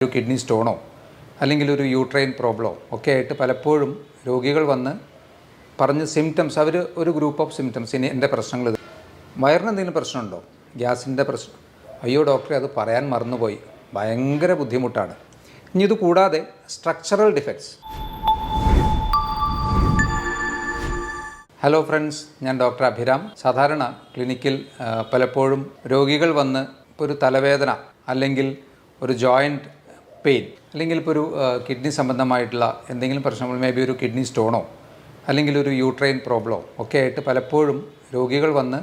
ഒരു കിഡ്നി സ്റ്റോണോ അല്ലെങ്കിൽ ഒരു യൂട്രൈൻ പ്രോബ്ലമോ ഒക്കെ ആയിട്ട് പലപ്പോഴും രോഗികൾ വന്ന് പറഞ്ഞ് സിംറ്റംസ് അവർ ഒരു ഗ്രൂപ്പ് ഓഫ് സിംറ്റംസ് ഇനി എൻ്റെ പ്രശ്നങ്ങൾ ഇത് വയറിന് എന്തെങ്കിലും പ്രശ്നമുണ്ടോ, ഗ്യാസിൻ്റെ പ്രശ്നം, അയ്യോ ഡോക്ടറെ അത് പറയാൻ മറന്നുപോയി, ഭയങ്കര ബുദ്ധിമുട്ടാണ്. ഇനി ഇത് കൂടാതെ സ്ട്രക്ചറൽ ഡിഫക്ട്സ്. ഹലോ ഫ്രണ്ട്സ്, ഞാൻ ഡോക്ടർ അഭിരാം. സാധാരണ ക്ലിനിക്കിൽ പലപ്പോഴും രോഗികൾ വന്ന് ഇപ്പോൾ ഒരു തലവേദന അല്ലെങ്കിൽ ഒരു ജോയിൻറ്റ് പെയിൻ അല്ലെങ്കിൽ ഇപ്പോൾ ഒരു കിഡ്നി സംബന്ധമായിട്ടുള്ള എന്തെങ്കിലും പ്രശ്നങ്ങൾ, മേ ബി ഒരു കിഡ്നി സ്റ്റോണോ അല്ലെങ്കിൽ ഒരു യൂട്രൈൻ പ്രോബ്ലമോ ഒക്കെ ആയിട്ട് പലപ്പോഴും രോഗികൾ വന്ന്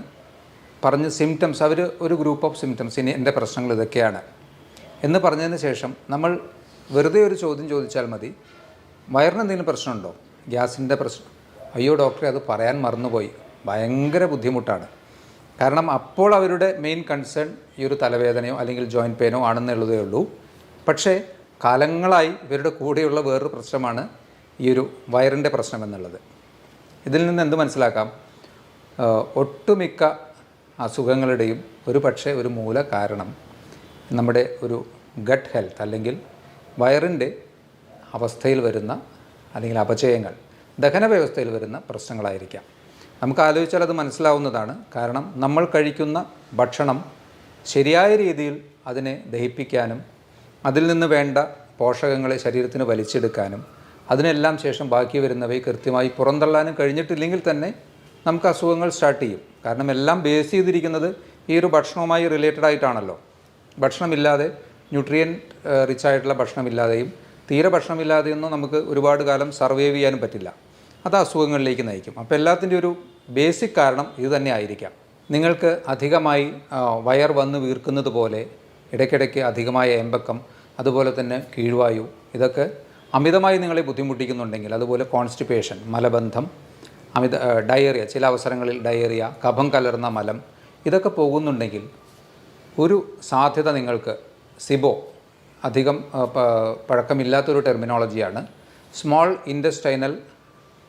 പറഞ്ഞ് സിംറ്റംസ് അവർ ഒരു ഗ്രൂപ്പ് ഓഫ് സിംറ്റംസ് ഇനി എൻ്റെ പ്രശ്നങ്ങൾ ഇതൊക്കെയാണ് എന്ന് പറഞ്ഞതിന് ശേഷം നമ്മൾ വെറുതെ ഒരു ചോദ്യം ചോദിച്ചാൽ മതി, വയറിന് എന്തെങ്കിലും പ്രശ്നമുണ്ടോ, ഗ്യാസിൻ്റെ പ്രശ്നം, അയ്യോ ഡോക്ടറെ അത് പറയാൻ മറന്നുപോയി, ഭയങ്കര ബുദ്ധിമുട്ടാണ്. കാരണം അപ്പോൾ അവരുടെ മെയിൻ കൺസേൺ ഈ ഒരു തലവേദനയോ അല്ലെങ്കിൽ ജോയിൻറ്റ് പെയിനോ ആണെന്നുള്ളതേ ഉള്ളൂ. പക്ഷേ കാലങ്ങളായി ഇവരുടെ കൂടെയുള്ള വേറൊരു പ്രശ്നമാണ് ഈ ഒരു വയറിൻ്റെ പ്രശ്നം എന്നുള്ളത്. ഇതിൽ നിന്ന് എന്ത് മനസ്സിലാക്കാം? ഒട്ടുമിക്ക അസുഖങ്ങളുടെയും ഒരു മൂല കാരണം നമ്മുടെ ഒരു ഗട്ട് ഹെൽത്ത് അല്ലെങ്കിൽ വയറിൻ്റെ അവസ്ഥയിൽ വരുന്ന അല്ലെങ്കിൽ അപചയങ്ങൾ, ദഹന വ്യവസ്ഥയിൽ വരുന്ന പ്രശ്നങ്ങളായിരിക്കാം. നമുക്ക് ആലോചിച്ചാൽ അത് മനസ്സിലാവുന്നതാണ്. കാരണം നമ്മൾ കഴിക്കുന്ന ഭക്ഷണം ശരിയായ രീതിയിൽ അതിനെ ദഹിപ്പിക്കാനും അതിൽ നിന്ന് വേണ്ട പോഷകങ്ങളെ ശരീരത്തിന് വലിച്ചെടുക്കാനും അതിനെല്ലാം ശേഷം ബാക്കി വരുന്നവയെ കൃത്യമായി പുറന്തള്ളാനും കഴിഞ്ഞിട്ടില്ലെങ്കിൽ തന്നെ നമുക്ക് അസുഖങ്ങൾ സ്റ്റാർട്ട് ചെയ്യും. കാരണം എല്ലാം ബേസ് ചെയ്തിരിക്കുന്നത് ഈ ഒരു ഭക്ഷണവുമായി റിലേറ്റഡ് ആയിട്ടാണല്ലോ. ഭക്ഷണമില്ലാതെ ന്യൂട്രിയൻ റിച്ച് ആയിട്ടുള്ള ഭക്ഷണമില്ലാതെയും തീരെ ഭക്ഷണമില്ലാതെയൊന്നും നമുക്ക് ഒരുപാട് കാലം സർവൈവ് ചെയ്യാനും പറ്റില്ല. അത് അസുഖങ്ങളിലേക്ക് നയിക്കും. അപ്പോൾ എല്ലാത്തിൻ്റെ ഒരു ബേസിക് കാരണം ഇത് തന്നെ ആയിരിക്കാം. നിങ്ങൾക്ക് അധികമായി വയർ വന്ന് വീർക്കുന്നത് പോലെ, ഇടയ്ക്കിടയ്ക്ക് അധികമായ ഏമ്പക്കം, അതുപോലെ തന്നെ കീഴ്വായു, ഇതൊക്കെ അമിതമായി നിങ്ങളെ ബുദ്ധിമുട്ടിക്കുന്നുണ്ടെങ്കിൽ, അതുപോലെ കോൺസ്റ്റിപ്പേഷൻ, മലബന്ധം, ഡയേറിയ, ചില അവസരങ്ങളിൽ ഡയേറിയ, കഫം കലർന്ന മലം, ഇതൊക്കെ പോകുന്നുണ്ടെങ്കിൽ ഒരു സാധ്യത നിങ്ങൾക്ക് സിബോ, അധികം പഴക്കമില്ലാത്തൊരു ടെർമിനോളജിയാണ്, small intestinal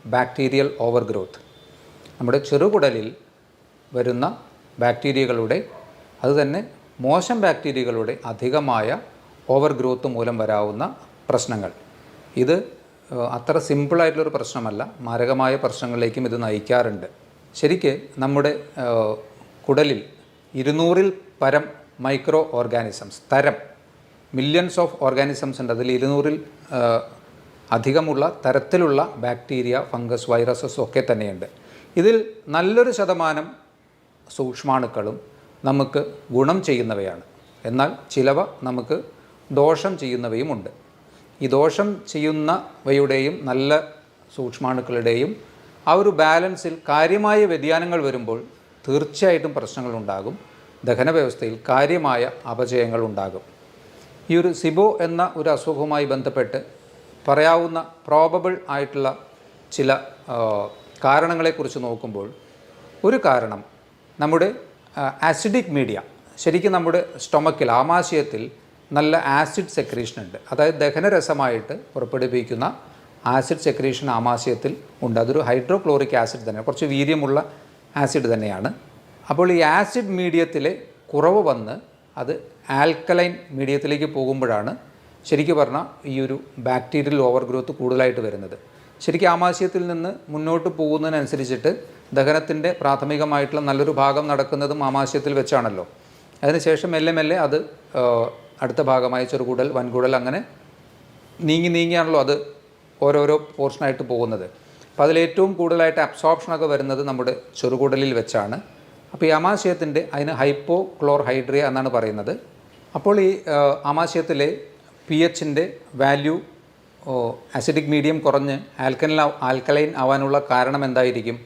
bacterial overgrowth. നമ്മുടെ ചെറുകുടലിൽ വരുന്ന ബാക്ടീരിയകളുടെ, അതുതന്നെ മോശം ബാക്ടീരിയകളുടെ അധികമായ ഓവർ ഗ്രോത്ത് മൂലം വരാവുന്ന പ്രശ്നങ്ങൾ. ഇത് അത്ര സിമ്പിളായിട്ടുള്ളൊരു പ്രശ്നമല്ല, മാരകമായ പ്രശ്നങ്ങളിലേക്കും ഇത് നയിക്കാറുണ്ട്. ശരിക്ക് നമ്മുടെ കുടലിൽ 200-ൽ പരം micro organisms, millions of organisms ഉണ്ട്. അതിൽ 200-ൽ അധികമുള്ള തരത്തിലുള്ള ബാക്ടീരിയ, ഫംഗസ്, വൈറസസ് ഒക്കെ തന്നെയുണ്ട്. ഇതിൽ നല്ലൊരു ശതമാനം സൂക്ഷ്മാണുക്കളും നമുക്ക് ഗുണം ചെയ്യുന്നവയാണ്. എന്നാൽ ചിലവ നമുക്ക് ദോഷം ചെയ്യുന്നവയുമുണ്ട്. ഈ ദോഷം ചെയ്യുന്നവയുടെയും നല്ല സൂക്ഷ്മാണുക്കളുടെയും ആ ഒരു ബാലൻസിൽ കാര്യമായ വ്യതിയാനങ്ങൾ വരുമ്പോൾ തീർച്ചയായിട്ടും പ്രശ്നങ്ങളുണ്ടാകും. ദഹന വ്യവസ്ഥയിൽ കാര്യമായ അപചയങ്ങൾ ഉണ്ടാകും. ഈ ഒരു സിബോ എന്ന ഒരു അസുഖവുമായി ബന്ധപ്പെട്ട് പറയാവുന്ന പ്രോബബിൾ ആയിട്ടുള്ള ചില കാരണങ്ങളെക്കുറിച്ച് നോക്കുമ്പോൾ, ഒരു കാരണം നമ്മുടെ ആസിഡിക് മീഡിയ, ശരിക്കും നമ്മുടെ സ്റ്റൊമക്കിൽ, ആമാശയത്തിൽ നല്ല ആസിഡ് സെക്രീഷൻ ഉണ്ട്. അതായത് ദഹനരസമായിട്ട് പുറപ്പെടുവിക്കുന്ന ആസിഡ് സെക്രീഷൻ ആമാശയത്തിൽ ഉണ്ട്. അതൊരു ഹൈഡ്രോക്ലോറിക് ആസിഡ് തന്നെയാണ്, കുറച്ച് വീര്യമുള്ള ആസിഡ് തന്നെയാണ്. അപ്പോൾ ഈ ആസിഡ് മീഡിയത്തിലെ കുറവ് വന്ന് അത് ആൽക്കലൈൻ മീഡിയത്തിലേക്ക് പോകുമ്പോഴാണ് ശരിക്കും പറഞ്ഞാൽ ഈ ഒരു ബാക്ടീരിയൽ ഓവർ ഗ്രോത്ത് കൂടുതലായിട്ട് വരുന്നത്. ശരിക്കും ആമാശയത്തിൽ നിന്ന് മുന്നോട്ട് പോകുന്നതിനനുസരിച്ചിട്ട് ദഹനത്തിൻ്റെ പ്രാഥമികമായിട്ടുള്ള നല്ലൊരു ഭാഗം നടക്കുന്നതും ആമാശയത്തിൽ വെച്ചാണല്ലോ. അതിനുശേഷം മെല്ലെ മെല്ലെ അത് അടുത്ത ഭാഗമായ ചെറുകുടൽ, വൻകുടൽ, അങ്ങനെ നീങ്ങിയാണല്ലോ അത് ഓരോരോ പോർഷനായിട്ട് പോകുന്നത്. അപ്പോൾ അതിലേറ്റവും കൂടുതലായിട്ട് അബ്സോർപ്ഷനൊക്കെ വരുന്നത് നമ്മുടെ ചെറുകുടലിൽ വെച്ചാണ്. അപ്പോൾ ഈ ആമാശയത്തിൻ്റെ, അതിന് ഹൈപ്പോക്ലോർഹൈഡ്രിയ എന്നാണ് പറയുന്നത്. അപ്പോൾ ഈ ആമാശയത്തിലെ pHൻ്റെ വാല്യൂ, ആസിഡിക് മീഡിയം കുറഞ്ഞ് ആൽക്കലൈൻ ആവാനുള്ള കാരണം എന്തായിരിക്കും?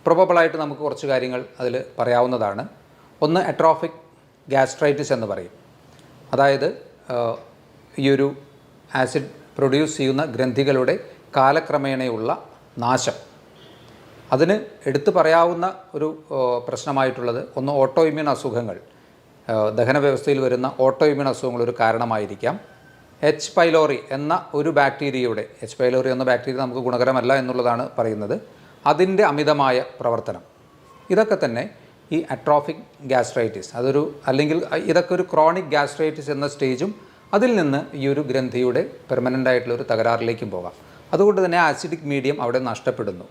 പ്രൊബബിളായിട്ട് നമുക്ക് കുറച്ച് കാര്യങ്ങൾ അതിൽ പറയാവുന്നതാണ്. ഒന്ന്, അട്രോഫിക് ഗ്യാസ്ട്രൈറ്റിസ് എന്ന് പറയും. അതായത് ഈ ഒരു ആസിഡ് പ്രൊഡ്യൂസ് ചെയ്യുന്ന ഗ്രന്ഥികളുടെ കാലക്രമേണയുള്ള നാശം. അതിന് എടുത്തു പറയാവുന്ന ഒരു പ്രശ്നമായിട്ടുള്ളത് ഒന്ന്, ഓട്ടോ ഇമ്മ്യൂൺ അസുഖങ്ങൾ, ദഹന വ്യവസ്ഥയിൽ വരുന്ന ഓട്ടോ ഇമ്മ്യൂൺ അസുഖങ്ങൾ ഒരു കാരണമായിരിക്കാം. എച്ച് പൈലോറി എന്ന ഒരു ബാക്ടീരിയയുടെ, എച്ച് പൈലോറി എന്ന ബാക്ടീരിയ നമുക്ക് ഗുണകരമല്ല എന്നുള്ളതാണ് പറയുന്നത്, അതിൻ്റെ അമിതമായ പ്രവർത്തനം, ഇതൊക്കെ തന്നെ ഈ അട്രോഫിക് ഗ്യാസ്ട്രൈറ്റിസ്, അല്ലെങ്കിൽ ഇതൊക്കെ ഒരു ക്രോണിക് ഗ്യാസ്ട്രൈറ്റിസ് എന്ന സ്റ്റേജും അതിൽ നിന്ന് ഈ ഒരു ഗ്രന്ഥിയുടെ പെർമനൻ്റ് ആയിട്ടുള്ള ഒരു തകരാറിലേക്കും പോകാം. അതുകൊണ്ട് തന്നെ ആസിഡിക് മീഡിയം അവിടെ നഷ്ടപ്പെടുന്നു.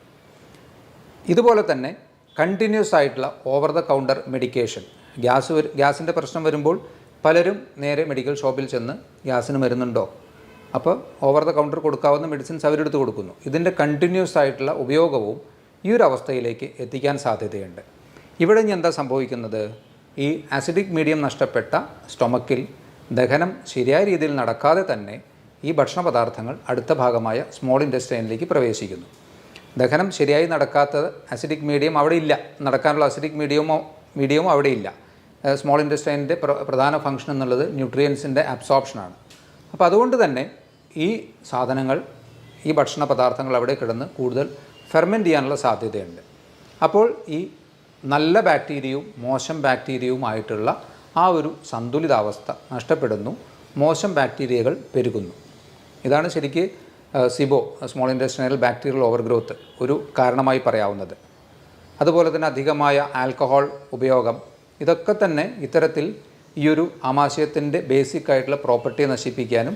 ഇതുപോലെ തന്നെ കണ്ടിന്യൂസ് ആയിട്ടുള്ള ഓവർ ദ കൗണ്ടർ മെഡിക്കേഷൻ, ഗ്യാസിൻ്റെ പ്രശ്നം വരുമ്പോൾ പലരും നേരെ മെഡിക്കൽ ഷോപ്പിൽ ചെന്ന് ഗ്യാസിന് മരുന്നുണ്ടോ, അപ്പോൾ ഓവർ ദ കൗണ്ടർ കൊടുക്കാവുന്ന മെഡിസിൻസ് അവരെടുത്ത് കൊടുക്കുന്നു. ഇതിൻ്റെ കണ്ടിന്യൂസ് ആയിട്ടുള്ള ഉപയോഗവും ഈ ഒരു അവസ്ഥയിലേക്ക് എത്തിക്കാൻ സാധ്യതയുണ്ട്. ഇവിടെ ഇനി എന്താ സംഭവിക്കുന്നത്? ഈ ആസിഡിക് മീഡിയം നഷ്ടപ്പെട്ട സ്റ്റൊമക്കിൽ ദഹനം ശരിയായ രീതിയിൽ നടക്കാതെ തന്നെ ഈ ഭക്ഷണ പദാർത്ഥങ്ങൾ അടുത്ത ഭാഗമായ സ്മോൾ ഇൻറ്റസ്റ്റൈനിലേക്ക് പ്രവേശിക്കുന്നു. ദഹനം ശരിയായി നടക്കാത്ത ആസിഡിക് മീഡിയം അവിടെ ഇല്ല, നടക്കാനുള്ള ആസിഡിക് മീഡിയമോ അവിടെ ഇല്ല. സ്മോൾ ഇൻറ്റസ്റ്റൈനിൻ്റെ പ്രധാന ഫംഗ്ഷൻ എന്നുള്ളത് ന്യൂട്രിയൻസിൻ്റെ അബ്സോർപ്ഷനാണ്. അപ്പോൾ അതുകൊണ്ട് തന്നെ ഈ സാധനങ്ങൾ, ഈ ഭക്ഷണ പദാർത്ഥങ്ങൾ അവിടെ കിടന്ന് കൂടുതൽ ഫെർമെൻറ്റ് ചെയ്യാനുള്ള സാധ്യതയുണ്ട്. അപ്പോൾ ഈ നല്ല ബാക്ടീരിയയും മോശം ബാക്ടീരിയയുമായിട്ടുള്ള ആ ഒരു സന്തുലിതാവസ്ഥ നഷ്ടപ്പെടുന്നു, മോശം ബാക്ടീരിയകൾ പെരുകുന്നു. ഇതാണ് ശരിക്ക് സിബോ, സ്മോൾ ഇൻറ്റസ്റ്റൈനൽ ബാക്ടീരിയൽ ഓവർഗ്രോത്ത് ഒരു കാരണമായി പറയാവുന്നത്. അതുപോലെ തന്നെ അധികമായ ആൽക്കഹോൾ ഉപയോഗം, ഇതൊക്കെ തന്നെ ഇത്തരത്തിൽ ഈയൊരു ആമാശയത്തിൻ്റെ ബേസിക് ആയിട്ടുള്ള പ്രോപ്പർട്ടിയെ നശിപ്പിക്കാനും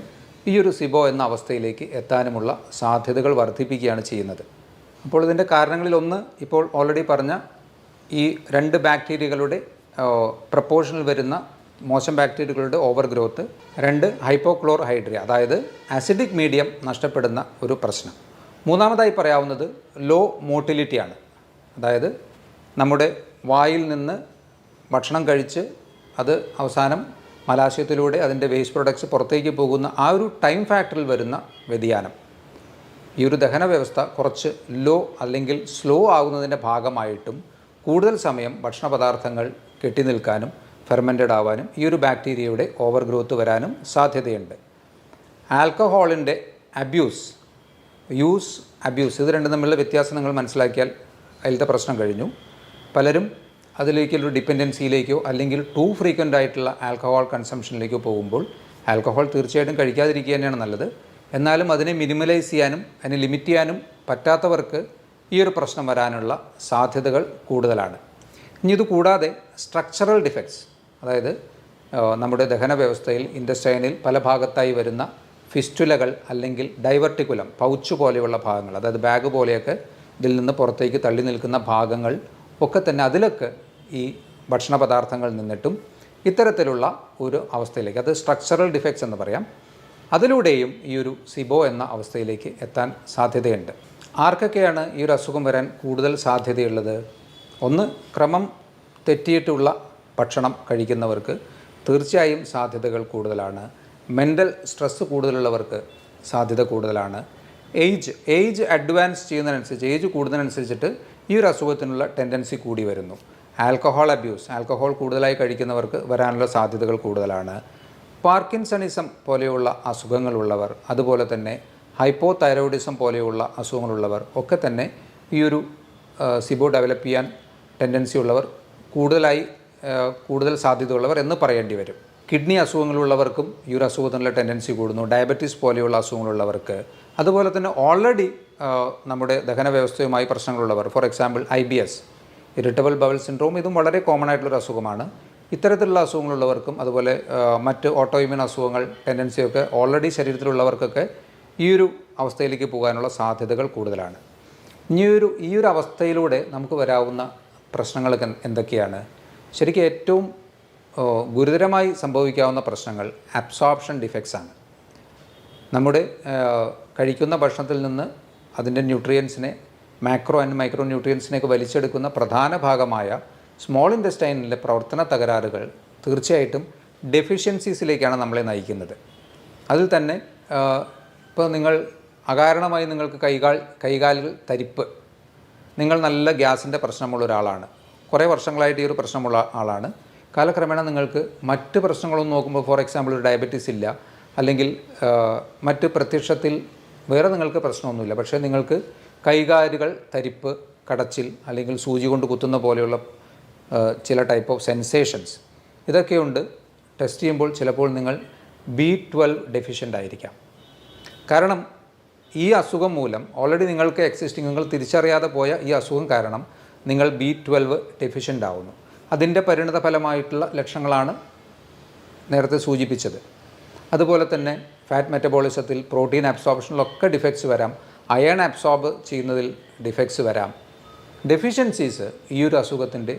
ഈ ഒരു സിബോ എന്ന അവസ്ഥയിലേക്ക് എത്താനുമുള്ള സാധ്യതകൾ വർദ്ധിപ്പിക്കുകയാണ് ചെയ്യുന്നത്. അപ്പോൾ ഇതിൻ്റെ കാരണങ്ങളിലൊന്ന് ഇപ്പോൾ ഓൾറെഡി പറഞ്ഞ ഈ 2 ബാക്ടീരിയകളുടെ പ്രപ്പോർഷനിൽ വരുന്ന മോശം ബാക്ടീരിയകളുടെ ഓവർ ഗ്രോത്ത്, 2 ഹൈപ്പോക്ലോർഹൈഡ്രിയ, അതായത് ആസിഡിക് മീഡിയം നഷ്ടപ്പെടുന്ന ഒരു പ്രശ്നം. മൂന്നാമതായി പറയാവുന്നത് ലോ മോട്ടിലിറ്റിയാണ്. അതായത് നമ്മുടെ വായിൽ നിന്ന് ഭക്ഷണം കഴിച്ച് അത് അവസാനം മലാശയത്തിലൂടെ അതിൻ്റെ വേസ്റ്റ് പ്രൊഡക്ട്സ് പുറത്തേക്ക് പോകുന്ന ആ ഒരു ടൈം ഫാക്ടറിൽ വരുന്ന വ്യതിയാനം, ഈ ഒരു ദഹന വ്യവസ്ഥ കുറച്ച് ലോ അല്ലെങ്കിൽ സ്ലോ ആകുന്നതിൻ്റെ ഭാഗമായിട്ടും കൂടുതൽ സമയം ഭക്ഷണ പദാർത്ഥങ്ങൾ കെട്ടി നിൽക്കാനും ഫെർമെൻറ്റഡ് ആവാനും ഈ ഒരു ബാക്ടീരിയയുടെ ഓവർ ഗ്രോത്ത് വരാനും സാധ്യതയുണ്ട്. ആൽക്കഹോളിൻ്റെ അബ്യൂസ്, ഇത് രണ്ടും തമ്മിലുള്ള വ്യത്യാസം നിങ്ങൾ മനസ്സിലാക്കിയാൽ അതിലത്തെ പ്രശ്നം കഴിഞ്ഞു. പലരും അതിലേക്കൊരു ഡിപ്പെൻഡൻസിയിലേക്കോ അല്ലെങ്കിൽ ടു ഫ്രീക്വൻ്റ് ആയിട്ടുള്ള ആൽക്കഹോൾ കൺസംഷനിലേക്കോ പോകുമ്പോൾ ആൽക്കഹോൾ തീർച്ചയായിട്ടും കഴിക്കാതിരിക്കുക തന്നെയാണ് നല്ലത്. എന്നാലും അതിനെ മിനിമലൈസ് ചെയ്യാനും അതിനെ ലിമിറ്റ് ചെയ്യാനും പറ്റാത്തവർക്ക് ഈ ഒരു പ്രശ്നം വരാനുള്ള സാധ്യതകൾ കൂടുതലാണ്. ഇനി ഇത് കൂടാതെ സ്ട്രക്ചറൽ ഡിഫക്ട്സ്, അതായത് നമ്മുടെ ദഹന വ്യവസ്ഥയിൽ ഇൻറ്റസ്റ്റൈനിൽ പല ഭാഗത്തായി വരുന്ന ഫിസ്റ്റുലകൾ അല്ലെങ്കിൽ ഡൈവർട്ടിക്കുലം, പൗച്ച് പോലെയുള്ള ഭാഗങ്ങൾ, അതായത് ബാഗ് പോലെയൊക്കെ ഇതിൽ നിന്ന് പുറത്തേക്ക് തള്ളി നിൽക്കുന്ന ഭാഗങ്ങൾ ഒക്കെ തന്നെ അതിലൊക്കെ ഈ ഭക്ഷണ പദാർത്ഥങ്ങൾ നിന്നിട്ടും ഇത്തരത്തിലുള്ള ഒരു അവസ്ഥയിലേക്ക്, അത് സ്ട്രക്ചറൽ ഡിഫക്ട്സ് എന്ന് പറയാം, അതിലൂടെയും ഈ ഒരു സിബോ എന്ന അവസ്ഥയിലേക്ക് എത്താൻ സാധ്യതയുണ്ട്. ആർക്കൊക്കെയാണ് ഈ ഒരു അസുഖം വരാൻ കൂടുതൽ സാധ്യതയുള്ളത്? ഒന്ന്, ക്രമം തെറ്റിയിട്ടുള്ള ഭക്ഷണം കഴിക്കുന്നവർക്ക് തീർച്ചയായും സാധ്യതകൾ കൂടുതലാണ്. മെൻ്റൽ സ്ട്രെസ്സ് കൂടുതലുള്ളവർക്ക് സാധ്യത കൂടുതലാണ്. ഏജ് അഡ്വാൻസ് ചെയ്യുന്നതിനനുസരിച്ച്, ഏജ് കൂടുന്നതിനനുസരിച്ചിട്ട് ഈ ഒരു അസുഖത്തിനുള്ള ടെൻഡൻസി കൂടി വരുന്നു. ആൽക്കഹോൾ അബ്യൂസ്, ആൽക്കഹോൾ കൂടുതലായി കഴിക്കുന്നവർക്ക് വരാനുള്ള സാധ്യതകൾ കൂടുതലാണ്. പാർക്കിൻസണിസം പോലെയുള്ള അസുഖങ്ങളുള്ളവർ, അതുപോലെ തന്നെ ഹൈപ്പോതൈറോയിഡിസം പോലെയുള്ള അസുഖങ്ങളുള്ളവർ ഒക്കെ തന്നെ ഈ ഒരു സിബോ ഡെവലപ്പ് ചെയ്യാൻ ടെൻഡൻസി ഉള്ളവർ, കൂടുതൽ സാധ്യതയുള്ളവർ എന്ന് പറയേണ്ടി വരും. കിഡ്നി അസുഖങ്ങളുള്ളവർക്കും ഈ ഒരു അസുഖത്തിനുള്ള ടെൻഡൻസി കൂടുന്നു. ഡയബറ്റീസ് പോലെയുള്ള അസുഖങ്ങളുള്ളവർക്ക്, അതുപോലെ തന്നെ ഓൾറെഡി നമ്മുടെ ദഹന വ്യവസ്ഥയുമായി പ്രശ്നങ്ങളുള്ളവർ, for example IBS, irritable bowel syndrome, ഇതും വളരെ കോമൺ ആയിട്ടുള്ളൊരു അസുഖമാണ്. ഇത്തരത്തിലുള്ള അസുഖങ്ങളുള്ളവർക്കും അതുപോലെ മറ്റ് ഓട്ടോഇമ്യൂൺ അസുഖങ്ങൾ ടെൻഡൻസിയൊക്കെ ഓൾറെഡി ശരീരത്തിലുള്ളവർക്കൊക്കെ ഈ ഒരു അവസ്ഥയിലേക്ക് പോകാനുള്ള സാധ്യതകൾ കൂടുതലാണ്. ഈ ഒരു അവസ്ഥയിലൂടെ നമുക്ക് വരാവുന്ന പ്രശ്നങ്ങളൊക്കെ എന്തൊക്കെയാണ്? ശരിക്കും ഏറ്റവും ഗുരുതരമായി സംഭവിക്കാവുന്ന പ്രശ്നങ്ങൾ അബ്സോർപ്ഷൻ ഡിഫക്ട്സ് ആണ്. നമ്മുടെ കഴിക്കുന്ന ഭക്ഷണത്തിൽ നിന്ന് അതിൻ്റെ ന്യൂട്രിയൻസിനെ, മാക്രോ ആൻഡ് മൈക്രോ ന്യൂട്രിയൻസിനെയൊക്കെ വലിച്ചെടുക്കുന്ന പ്രധാന ഭാഗമായ സ്മോൾ ഇൻറ്റസ്റ്റൈനിലെ പ്രവർത്തന തകരാറുകൾ തീർച്ചയായിട്ടും ഡെഫിഷ്യൻസീസിലേക്കാണ് നമ്മളെ നയിക്കുന്നത്. അതിൽ തന്നെ ഇപ്പോൾ നിങ്ങൾ അകാരണമായി നിങ്ങൾക്ക് കൈകാലുകൾ തരിപ്പ്, നിങ്ങൾ നല്ല ഗ്യാസിൻ്റെ പ്രശ്നമുള്ള ഒരാളാണ്, കുറേ വർഷങ്ങളായിട്ട് ഈ ഒരു പ്രശ്നമുള്ള ആളാണ്, കാലക്രമേണ നിങ്ങൾക്ക് മറ്റ് പ്രശ്നങ്ങളൊന്നും നോക്കുമ്പോൾ, ഫോർ എക്സാമ്പിൾ ഒരു ഡയബറ്റീസ് ഇല്ല, അല്ലെങ്കിൽ മറ്റ് പ്രത്യക്ഷത്തിൽ വേറെ നിങ്ങൾക്ക് പ്രശ്നമൊന്നുമില്ല, പക്ഷേ നിങ്ങൾക്ക് കൈകാലുകൾ തരിപ്പ്, കടച്ചിൽ, അല്ലെങ്കിൽ സൂചി കൊണ്ട് കുത്തുന്ന പോലെയുള്ള ചില ടൈപ്പ് ഓഫ് സെൻസേഷൻസ് ഇതൊക്കെയുണ്ട്. ടെസ്റ്റ് ചെയ്യുമ്പോൾ ചിലപ്പോൾ നിങ്ങൾ B12 ഡെഫിഷ്യൻ്റ് ആയിരിക്കാം. കാരണം ഈ അസുഖം മൂലം ഓൾറെഡി നിങ്ങൾക്ക് നിങ്ങൾ തിരിച്ചറിയാതെ പോയ ഈ അസുഖം കാരണം നിങ്ങൾ B12 ഡെഫിഷ്യൻ്റ് ആവുന്നു. അതിൻ്റെ പരിണിത ഫലമായിട്ടുള്ള ലക്ഷണങ്ങളാണ് നേരത്തെ സൂചിപ്പിച്ചത്. അതുപോലെ തന്നെ ഫാറ്റ് മെറ്റബോളിസത്തിൽ, പ്രോട്ടീൻ അബ്സോർപ്ഷനിലൊക്കെ ഡിഫക്ട്സ് വരാം. അയൺ അബ്സോർബ് ചെയ്യുന്നതിൽ ഡിഫക്ട്സ് വരാം. ഡെഫിഷ്യൻസീസ് ഈ ഒരു അസുഖത്തിൻ്റെ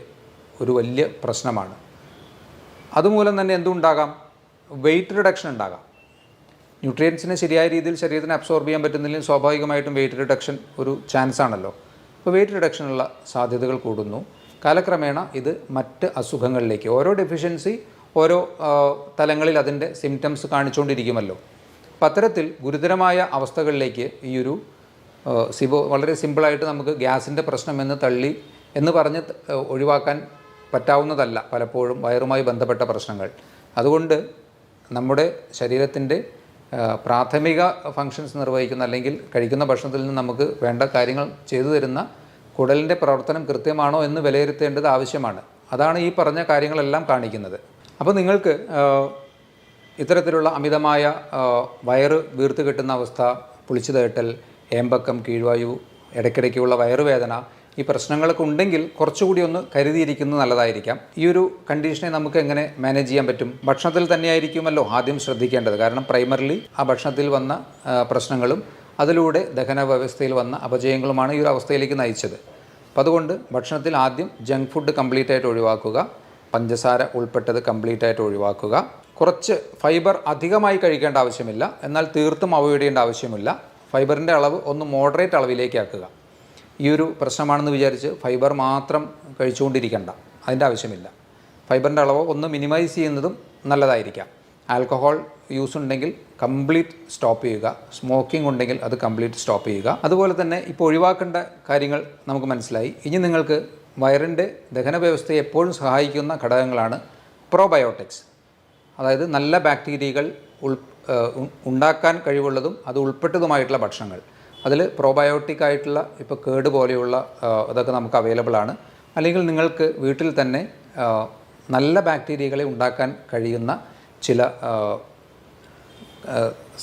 ഒരു വലിയ പ്രശ്നമാണ്. അതുമൂലം തന്നെ എന്തുണ്ടാകാം? വെയിറ്റ് റിഡക്ഷൻ ഉണ്ടാകാം. ന്യൂട്രിയൻസിനെ ശരിയായ രീതിയിൽ ശരീരത്തിന് അബ്സോർബ് ചെയ്യാൻ പറ്റുന്നില്ലെങ്കിൽ സ്വാഭാവികമായിട്ടും വെയിറ്റ് റിഡക്ഷൻ ഒരു ചാൻസ് ആണല്ലോ. അപ്പോൾ വെയിറ്റ് റിഡക്ഷനുള്ള സാധ്യതകൾ കൂടുന്നു. കാലക്രമേണ ഇത് മറ്റ് അസുഖങ്ങളിലേക്ക്, ഓരോ ഡെഫിഷ്യൻസി ഓരോ തലങ്ങളിൽ അതിൻ്റെ സിംറ്റംസ് കാണിച്ചുകൊണ്ടിരിക്കുമല്ലോ. അപ്പം അത്തരത്തിൽ ഗുരുതരമായ അവസ്ഥകളിലേക്ക് ഈ ഒരു സിബോ വളരെ സിമ്പിളായിട്ട് നമുക്ക് ഗ്യാസിൻ്റെ പ്രശ്നം എന്ന് പറഞ്ഞ് ഒഴിവാക്കാൻ പറ്റാവുന്നതല്ല പലപ്പോഴും വയറുമായി ബന്ധപ്പെട്ട പ്രശ്നങ്ങൾ. അതുകൊണ്ട് നമ്മുടെ ശരീരത്തിൻ്റെ പ്രാഥമിക ഫങ്ഷൻസ് നിർവഹിക്കുന്ന, അല്ലെങ്കിൽ കഴിക്കുന്ന ഭക്ഷണത്തിൽ നിന്ന് നമുക്ക് വേണ്ട കാര്യങ്ങൾ ചെയ്തു തരുന്ന കുടലിൻ്റെ പ്രവർത്തനം കൃത്യമാണോ എന്ന് വിലയിരുത്തേണ്ടത് ആവശ്യമാണ്. അതാണ് ഈ പറഞ്ഞ കാര്യങ്ങളെല്ലാം കാണിക്കുന്നത്. അപ്പോൾ നിങ്ങൾക്ക് ഇത്തരത്തിലുള്ള അമിതമായ വയറ് വീർത്ത് കിട്ടുന്ന അവസ്ഥ, പുളിച്ചു തേട്ടൽ, ഏമ്പക്കം, കീഴ്വായു, ഇടയ്ക്കിടയ്ക്കുള്ള വയറുവേദന, ഈ പ്രശ്നങ്ങളൊക്കെ ഉണ്ടെങ്കിൽ കുറച്ചുകൂടി ഒന്ന് കരുതിയിരിക്കുന്നത് നല്ലതായിരിക്കാം. ഈ ഒരു കണ്ടീഷനെ നമുക്ക് എങ്ങനെ മാനേജ് ചെയ്യാൻ പറ്റും? ഭക്ഷണത്തിൽ തന്നെയായിരിക്കുമല്ലോ ആദ്യം ശ്രദ്ധിക്കേണ്ടത്. കാരണം പ്രൈമറിലി ആ ഭക്ഷണത്തിൽ വന്ന പ്രശ്നങ്ങളും അതിലൂടെ ദഹന വ്യവസ്ഥയിൽ വന്ന അപജയങ്ങളുമാണ് ഈ ഒരു അവസ്ഥയിലേക്ക് നയിച്ചത്. അപ്പോൾ അതുകൊണ്ട് ഭക്ഷണത്തിൽ ആദ്യം ജങ്ക് ഫുഡ് കംപ്ലീറ്റ് ആയിട്ട് ഒഴിവാക്കുക, പഞ്ചസാര ഉൾപ്പെട്ടത് കംപ്ലീറ്റ് ആയിട്ട് ഒഴിവാക്കുക. കുറച്ച് ഫൈബർ അധികമായി കഴിക്കേണ്ട ആവശ്യമില്ല, എന്നാൽ തീർത്തും അവോയ്ഡ് ചെയ്യേണ്ട ആവശ്യമില്ല. ഫൈബറിൻ്റെ അളവ് ഒന്ന് മോഡറേറ്റ് അളവിലേക്ക് ആക്കുക. ഈ ഒരു പ്രശ്നമാണെന്ന് വിചാരിച്ച് ഫൈബർ മാത്രം കഴിച്ചുകൊണ്ടിരിക്കേണ്ട, അതിൻ്റെ ആവശ്യമില്ല. ഫൈബറിൻ്റെ അളവ് ഒന്ന് മിനിമൈസ് ചെയ്യുന്നതും നല്ലതായിരിക്കാം. ആൽക്കഹോൾ യൂസ് ഉണ്ടെങ്കിൽ കംപ്ലീറ്റ് സ്റ്റോപ്പ് ചെയ്യുക. സ്മോക്കിംഗ് ഉണ്ടെങ്കിൽ അത് കംപ്ലീറ്റ് സ്റ്റോപ്പ് ചെയ്യുക. അതുപോലെ തന്നെ ഇപ്പോൾ ഒഴിവാക്കേണ്ട കാര്യങ്ങൾ നമുക്ക് മനസ്സിലായി. ഇനി നിങ്ങൾക്ക് വയറിൻ്റെ ദഹന വ്യവസ്ഥയെ എപ്പോഴും സഹായിക്കുന്ന ഘടകങ്ങളാണ് പ്രോബയോട്ടിക്സ്. അതായത് നല്ല ബാക്ടീരിയകൾ ഉണ്ടാക്കാൻ കഴിവുള്ളതും അത് ഉൾപ്പെട്ടതുമായിട്ടുള്ള ഭക്ഷണങ്ങൾ. അതിൽ പ്രോബയോട്ടിക് ആയിട്ടുള്ള ഇപ്പോൾ കേട് പോലെയുള്ള ഇതൊക്കെ നമുക്ക് അവൈലബിൾ ആണ്. അല്ലെങ്കിൽ നിങ്ങൾക്ക് വീട്ടിൽ തന്നെ നല്ല ബാക്ടീരിയകളെ ഉണ്ടാക്കാൻ കഴിയുന്ന ചില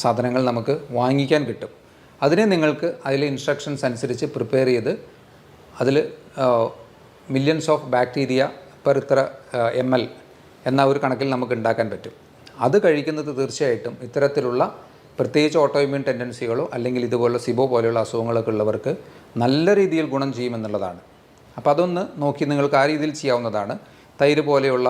സാധനങ്ങൾ നമുക്ക് വാങ്ങിക്കാൻ കിട്ടും. അതിനെ നിങ്ങൾക്ക് അതിലെ ഇൻസ്ട്രക്ഷൻസ് അനുസരിച്ച് പ്രിപ്പയർ ചെയ്ത് അതിൽ മില്യൺസ് ഓഫ് ബാക്ടീരിയ പെർ ഇത്ര ml എന്ന ഒരു കണക്കിൽ നമുക്ക് ഉണ്ടാക്കാൻ പറ്റും. അത് കഴിക്കുന്നത് തീർച്ചയായിട്ടും ഇത്തരത്തിലുള്ള പ്രത്യേകിച്ച് ഓട്ടോഇമ്യൂൺ ടെൻഡൻസികളോ അല്ലെങ്കിൽ ഇതുപോലെ സിബോ പോലെയുള്ള അസുഖങ്ങളൊക്കെ ഉള്ളവർക്ക് നല്ല രീതിയിൽ ഗുണം ചെയ്യുമെന്നുള്ളതാണ്. അപ്പോൾ അതൊന്ന് നോക്കി നിങ്ങൾക്ക് ആ രീതിയിൽ ചെയ്യാവുന്നതാണ്. തൈര് പോലെയുള്ള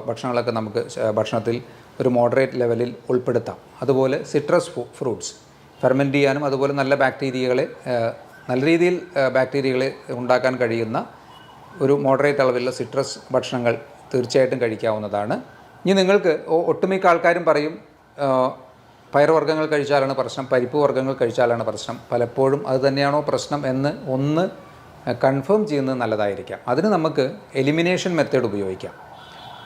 ഭക്ഷണങ്ങളൊക്കെ നമുക്ക് ഭക്ഷണത്തിൽ ഒരു മോഡറേറ്റ് ലെവലിൽ ഉൾപ്പെടുത്താം. അതുപോലെ സിട്രസ് ഫ്രൂട്ട്സ് ഫെർമെൻറ്റ് ചെയ്യാനും അതുപോലെ നല്ല ബാക്ടീരിയകളെ നല്ല രീതിയിൽ ബാക്ടീരിയകളെ ഉണ്ടാക്കാൻ കഴിയുന്ന ഒരു മോഡറേറ്റ് അളവിലുള്ള സിട്രസ് ഭക്ഷണങ്ങൾ തീർച്ചയായിട്ടും കഴിക്കാവുന്നതാണ്. ഇനി നിങ്ങൾക്ക് ഒട്ടുമിക്ക ആൾക്കാരും പറയും പയറുവർഗ്ഗങ്ങൾ കഴിച്ചാലാണ് പ്രശ്നം, പരിപ്പ് വർഗ്ഗങ്ങൾ കഴിച്ചാലാണ് പ്രശ്നം. പലപ്പോഴും അത് തന്നെയാണോ പ്രശ്നം എന്ന് ഒന്ന് കൺഫേം ചെയ്യുന്നത് നല്ലതായിരിക്കാം. അതിന് നമുക്ക് എലിമിനേഷൻ മെത്തേഡ് ഉപയോഗിക്കാം.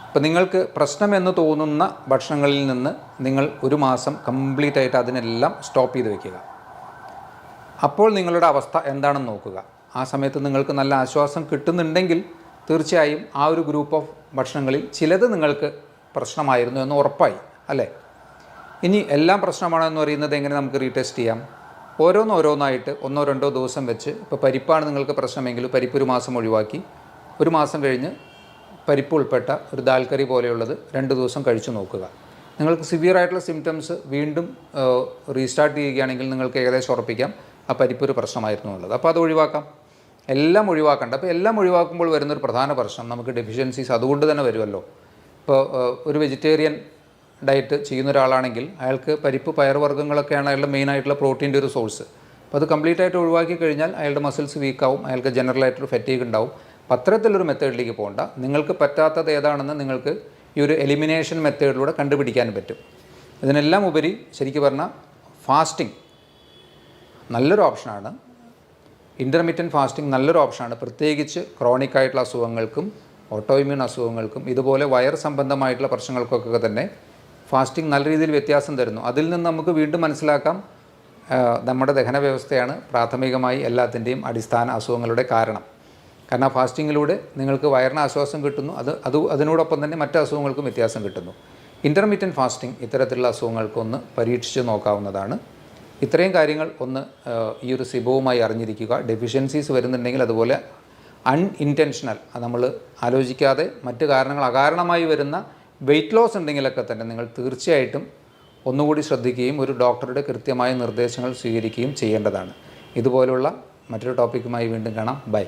ഇപ്പോൾ നിങ്ങൾക്ക് പ്രശ്നമെന്ന് തോന്നുന്ന ഭക്ഷണങ്ങളിൽ നിന്ന് നിങ്ങൾ ഒരു മാസം കംപ്ലീറ്റ് ആയിട്ട് അതിനെല്ലാം സ്റ്റോപ്പ് ചെയ്ത് വയ്ക്കുക. അപ്പോൾ നിങ്ങളുടെ അവസ്ഥ എന്താണെന്ന് നോക്കുക. ആ സമയത്ത് നിങ്ങൾക്ക് നല്ല ആശ്വാസം കിട്ടുന്നുണ്ടെങ്കിൽ തീർച്ചയായും ആ ഒരു ഗ്രൂപ്പ് ഓഫ് ഭക്ഷണങ്ങളിൽ ചിലത് നിങ്ങൾക്ക് പ്രശ്നമായിരുന്നു എന്ന് ഉറപ്പായി അല്ലേ. ഇനി എല്ലാം പ്രശ്നമാണെന്ന് പറയുന്നത് എങ്ങനെ നമുക്ക് റീടെസ്റ്റ് ചെയ്യാം? ഓരോന്നായിട്ട് 1-2 ദിവസം വെച്ച്, ഇപ്പോൾ പരിപ്പാണ് നിങ്ങൾക്ക് പ്രശ്നമെങ്കിൽ പരിപ്പ് ഒരു മാസം ഒഴിവാക്കി, ഒരു മാസം കഴിഞ്ഞ് പരിപ്പ് ഉൾപ്പെട്ട ഒരു ദാൽ കറി പോലെയുള്ളത് 2 ദിവസം കഴിച്ചു നോക്കുക. നിങ്ങൾക്ക് സിവിയർ ആയിട്ടുള്ള സിംറ്റംസ് വീണ്ടും റീസ്റ്റാർട്ട് ചെയ്യുകയാണെങ്കിൽ നിങ്ങൾക്ക് ഏകദേശം ഉറപ്പിക്കാം ആ പരിപ്പ് ഒരു പ്രശ്നമായിരുന്നു എന്നുള്ളത്. അപ്പോൾ അത് ഒഴിവാക്കാം. എല്ലാം ഒഴിവാക്കണ്ട. അപ്പോൾ എല്ലാം ഒഴിവാക്കുമ്പോൾ വരുന്നൊരു പ്രധാന പ്രശ്നം നമുക്ക് ഡെഫിഷ്യൻസീസ് അതുകൊണ്ട് തന്നെ വരുമല്ലോ. ഇപ്പോൾ ഒരു വെജിറ്റേറിയൻ ഡയറ്റ് ചെയ്യുന്ന ഒരാളാണെങ്കിൽ അയാൾക്ക് പരിപ്പ് പയറുവർഗ്ഗങ്ങളൊക്കെയാണ് അയാളുടെ മെയിനായിട്ടുള്ള പ്രോട്ടീൻ്റെ ഒരു സോഴ്സ്. അപ്പോൾ അത് കംപ്ലീറ്റ് ആയിട്ട് ഒഴിവാക്കി കഴിഞ്ഞാൽ അയാളുടെ മസിൽസ് വീക്കാവും, അയാൾക്ക് ജനറലായിട്ടൊരു ഫറ്റീഗ് ഉണ്ടാവും. അപ്പോൾ അത്തരത്തിലൊരു മെത്തേഡിലേക്ക് പോകണ്ട. നിങ്ങൾക്ക് പറ്റാത്തത് ഏതാണെന്ന് നിങ്ങൾക്ക് ഈ ഒരു എലിമിനേഷൻ മെത്തേഡിലൂടെ കണ്ടുപിടിക്കാൻ പറ്റും. ഇതിനെല്ലാം ഉപരി ശരിക്കും പറഞ്ഞാൽ ഫാസ്റ്റിംഗ് നല്ലൊരു ഓപ്ഷനാണ്. ഇൻ്റർമീഡിയറ്റ് ഫാസ്റ്റിംഗ് നല്ലൊരു ഓപ്ഷനാണ്. പ്രത്യേകിച്ച് ക്രോണിക് ആയിട്ടുള്ള അസുഖങ്ങൾക്കും ഓട്ടോഇമ്യൂൺ അസുഖങ്ങൾക്കും ഇതുപോലെ വയർ സംബന്ധമായിട്ടുള്ള പ്രശ്നങ്ങൾക്കൊക്കെ തന്നെ ഫാസ്റ്റിംഗ് നല്ല രീതിയിൽ വ്യത്യാസം തരുന്നു. അതിൽ നിന്ന് നമുക്ക് വീണ്ടും മനസ്സിലാക്കാം നമ്മുടെ ദഹന വ്യവസ്ഥയാണ് പ്രാഥമികമായി എല്ലാത്തിൻ്റെയും അടിസ്ഥാന അസുഖങ്ങളുടെ കാരണം. കാരണം ഫാസ്റ്റിങ്ങിലൂടെ നിങ്ങൾക്ക് വയറിന് ആശ്വാസം കിട്ടുന്നു, അതിനോടൊപ്പം തന്നെ മറ്റ് അസുഖങ്ങൾക്കും വ്യത്യാസം കിട്ടുന്നു. ഇൻ്റർമീഡിയറ്റ് ഫാസ്റ്റിംഗ് ഇത്തരത്തിലുള്ള അസുഖങ്ങൾക്കൊന്ന് പരീക്ഷിച്ച് നോക്കാവുന്നതാണ്. ഇത്രയും കാര്യങ്ങൾ ഒന്ന് ഈ ഒരു സിബോവുമായി അറിഞ്ഞിരിക്കുക. ഡെഫിഷ്യൻസീസ് വരുന്നുണ്ടെങ്കിൽ അതുപോലെ അൺഇൻറ്റൻഷണൽ നമ്മൾ ആലോചിക്കാതെ മറ്റ് കാരണങ്ങൾ അകാരണമായി വരുന്ന വെയിറ്റ് ലോസ് ഉണ്ടെങ്കിലൊക്കെ തന്നെ നിങ്ങൾ തീർച്ചയായിട്ടും ഒന്നുകൂടി ശ്രദ്ധിക്കുകയും ഒരു ഡോക്ടറുടെ കൃത്യമായ നിർദ്ദേശങ്ങൾ സ്വീകരിക്കുകയും ചെയ്യേണ്ടതാണ്. ഇതുപോലുള്ള മറ്റൊരു ടോപ്പിക്കുമായി വീണ്ടും കാണാം. ബൈ.